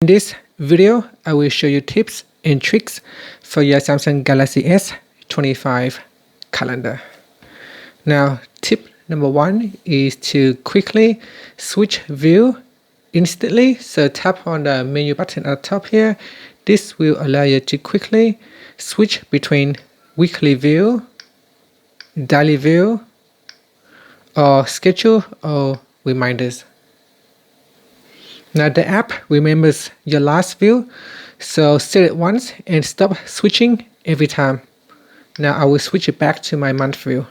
In this video, I will show you tips and tricks for your Samsung Galaxy S25 calendar. Now, tip number 1 is to quickly switch view instantly. So tap on the menu button at the top here. This will allow you to quickly switch between weekly view, daily view, or schedule or reminders. Now the app remembers your last view, so set it once and stop switching every time. Now I will switch it back to my month view.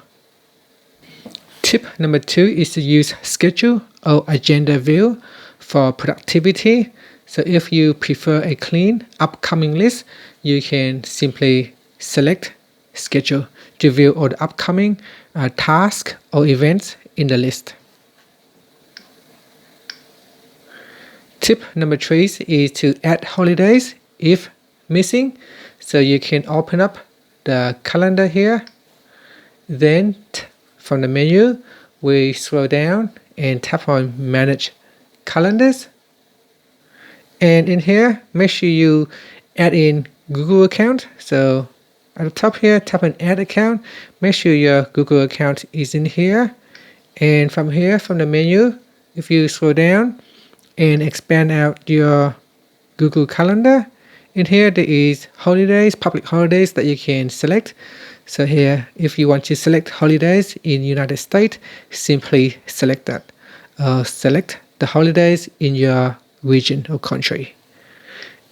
Tip number 2 is to use schedule or agenda view for productivity. So if you prefer a clean upcoming list, you can simply select schedule to view all the upcoming tasks or events in the list. Tip number 3 is to add holidays if missing. So you can open up the calendar here. Then from the menu, we scroll down and tap on Manage Calendars. And in here, make sure you add in Google account. So at the top here, tap on Add Account. Make sure your Google account is in here. And from here, from the menu, if you scroll down and expand out your Google Calendar, in here there is holidays, public holidays that you can select. So here, if you want to select holidays in United States, simply select that. Select the holidays in your region or country.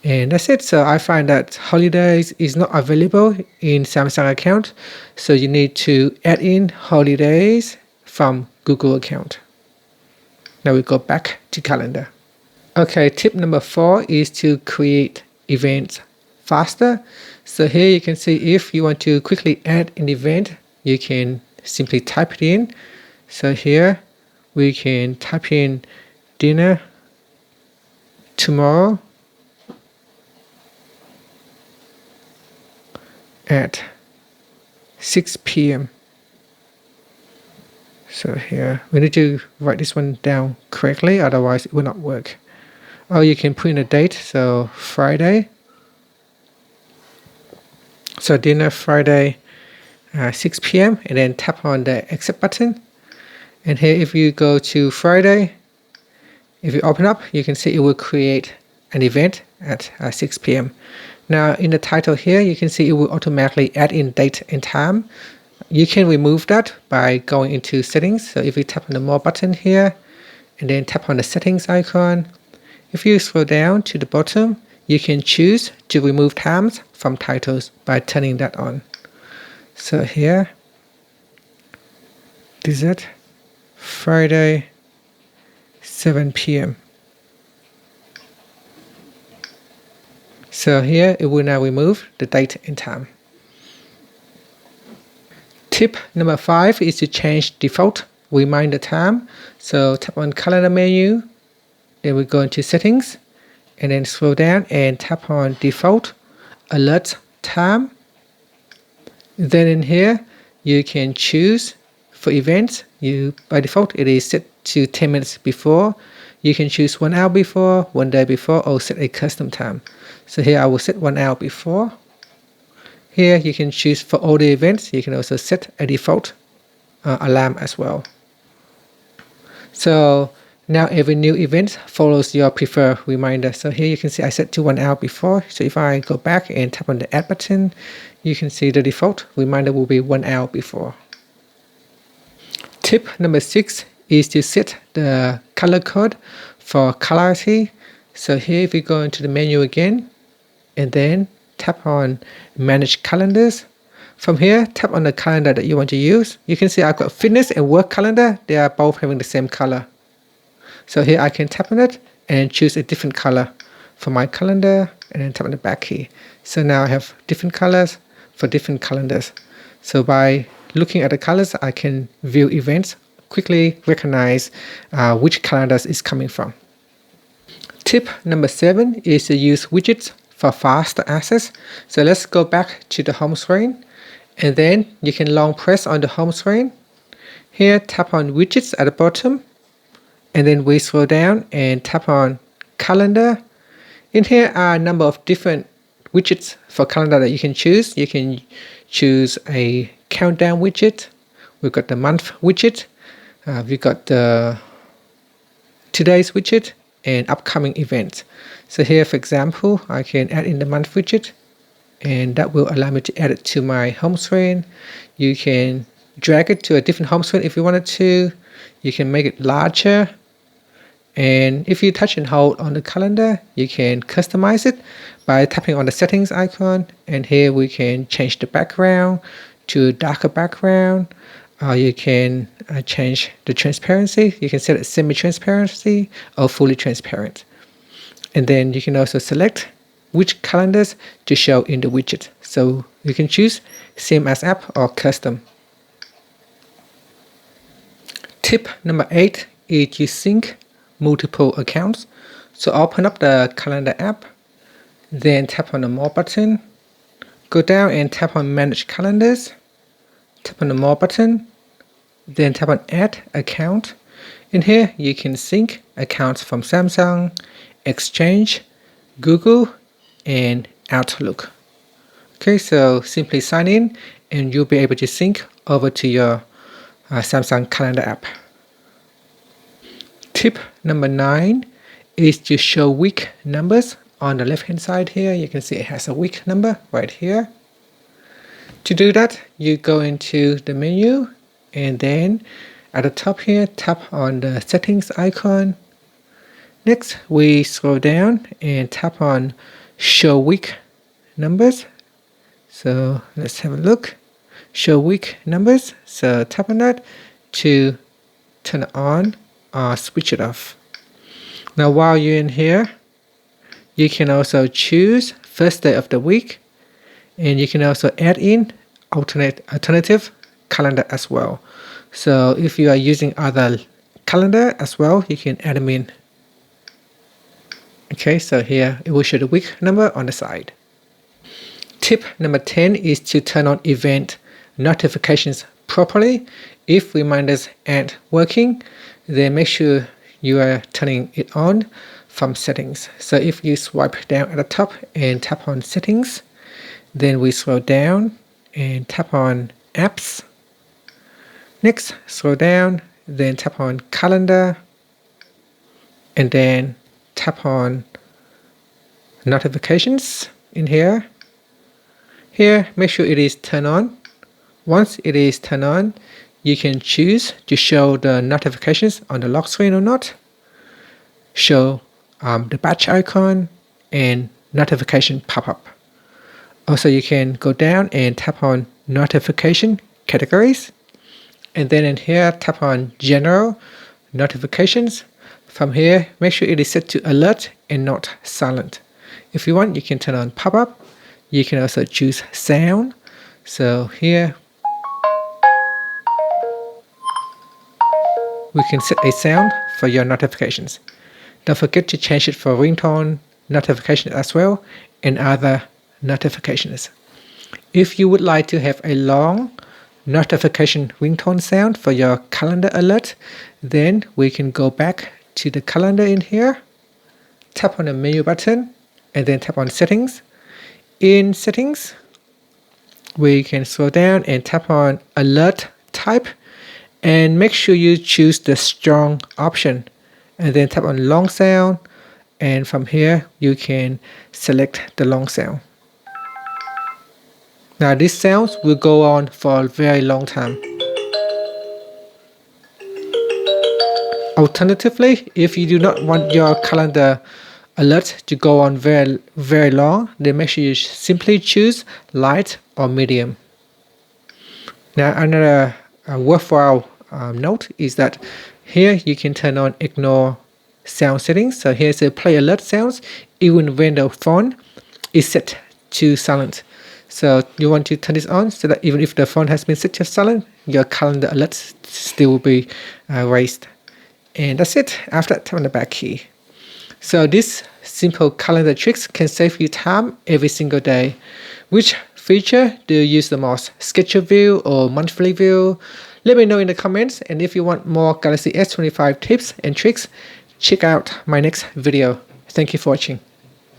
And that's it. So I find that holidays is not available in Samsung account. So you need to add in holidays from Google account. Now we go back to calendar. Okay, tip number 4 is to create events faster. So here you can see if you want to quickly add an event, you can simply type it in. So here we can type in dinner tomorrow at 6 p.m. So here we need to write this one down correctly, otherwise it will not work. Or you can put in a date, so Friday. So dinner Friday 6 p.m. and then tap on the accept button. And here if you go to Friday, if you open up, you can see it will create an event at 6 p.m. Now in the title here, you can see it will automatically add in date and time. You can remove that by going into settings. So if you tap on the more button here and then tap on the settings icon, if you scroll down to the bottom, you can choose to remove times from titles by turning that on. So here, this is it, Friday 7 p.m. So here it will now remove the date and time. Tip number 5 is to change default reminder time. So tap on calendar menu, then we go into settings and then scroll down and tap on default alert time. Then in here you can choose for events. By default it is set to 10 minutes before. You can choose 1 hour before, 1 day before, or set a custom time. So here I will set 1 hour before. Here you can choose for all the events. You can also set a default alarm as well. So now every new event follows your preferred reminder. So here you can see I set to 1 hour before. So if I go back and tap on the add button, you can see the default reminder will be 1 hour before. Tip number 6 is to set the color code for clarity. So here if you go into the menu again and then tap on manage calendars. From here, tap on the calendar that you want to use. You can see I've got fitness and work calendar. They are both having the same color. So here I can tap on it and choose a different color for my calendar and then tap on the back key. So now I have different colors for different calendars. So by looking at the colors, I can view events, quickly recognize which calendars is coming from. Tip number 7 is to use widgets for faster access. So let's go back to the home screen and then you can long press on the home screen. Here tap on widgets at the bottom and then we scroll down and tap on calendar In here are a number of different widgets for calendar that you can choose. You can choose a countdown widget. We've got the month widget. We've got the today's widget and upcoming events. So here, for example, I can add in the month widget, and that will allow me to add it to my home screen. You can drag it to a different home screen if you wanted to. You can make it larger. And if you touch and hold on the calendar, you can customize it by tapping on the settings icon. And here we can change the background to a darker background. You can change the transparency. You can set it semi-transparency or fully transparent. And then you can also select which calendars to show in the widget. So you can choose same as app or custom. Tip number 8 is to sync multiple accounts. So open up the calendar app, then tap on the more button, go down and tap on manage calendars, tap on the more button, then tap on add account. In here you can sync accounts from Samsung, Exchange, Google, and Outlook. Okay, so simply sign in and you'll be able to sync over to your Samsung calendar app. Tip number 9 is to show week numbers. On the left hand side here, you can see it has a week number right here. To do that, you go into the menu and then at the top here, tap on the settings icon. Next, we scroll down and tap on show week numbers. So let's have a look. Show week numbers. So tap on that to turn it on or switch it off. Now while you're in here, you can also choose first day of the week, and you can also add in alternative calendar as well. So if you are using other calendar as well, you can add them in. Okay, so here it will show the week number on the side. Tip number 10 is to turn on event notifications properly. If reminders aren't working, then make sure you are turning it on from settings. So if you swipe down at the top and tap on settings, then we scroll down and tap on apps. Next, scroll down, then tap on calendar, and then tap on notifications in here. Here, make sure it is turned on. Once it is turned on, you can choose to show the notifications on the lock screen or not, show the batch icon, and notification pop-up. Also, you can go down and tap on notification categories, and then in here, tap on general notifications. From here, make sure it is set to alert and not silent. If you want, you can turn on pop-up. You can also choose sound. So here, we can set a sound for your notifications. Don't forget to change it for ringtone notifications as well and other notifications. If you would like to have a long notification ringtone sound for your calendar alert, then we can go back to the calendar in here, tap on the menu button, and then tap on settings. In settings, we can scroll down and tap on alert type, and make sure you choose the strong option, and then tap on long sound, and from here you can select the long sound. Now these sounds will go on for a very long time. Alternatively, if you do not want your calendar alert to go on very long, then make sure you simply choose light or medium. Now another worthwhile note is that here you can turn on ignore sound settings. So here's a play alert sounds even when the phone is set to silent. So you want to turn this on so that even if the phone has been set to silent, your calendar alerts still will be raised. And that's it. After that, tap on the back key. So these simple calendar tricks can save you time every single day. Which feature do you use the most? Schedule view or monthly view? Let me know in the comments. And if you want more Galaxy S25 tips and tricks, check out my next video. Thank you for watching.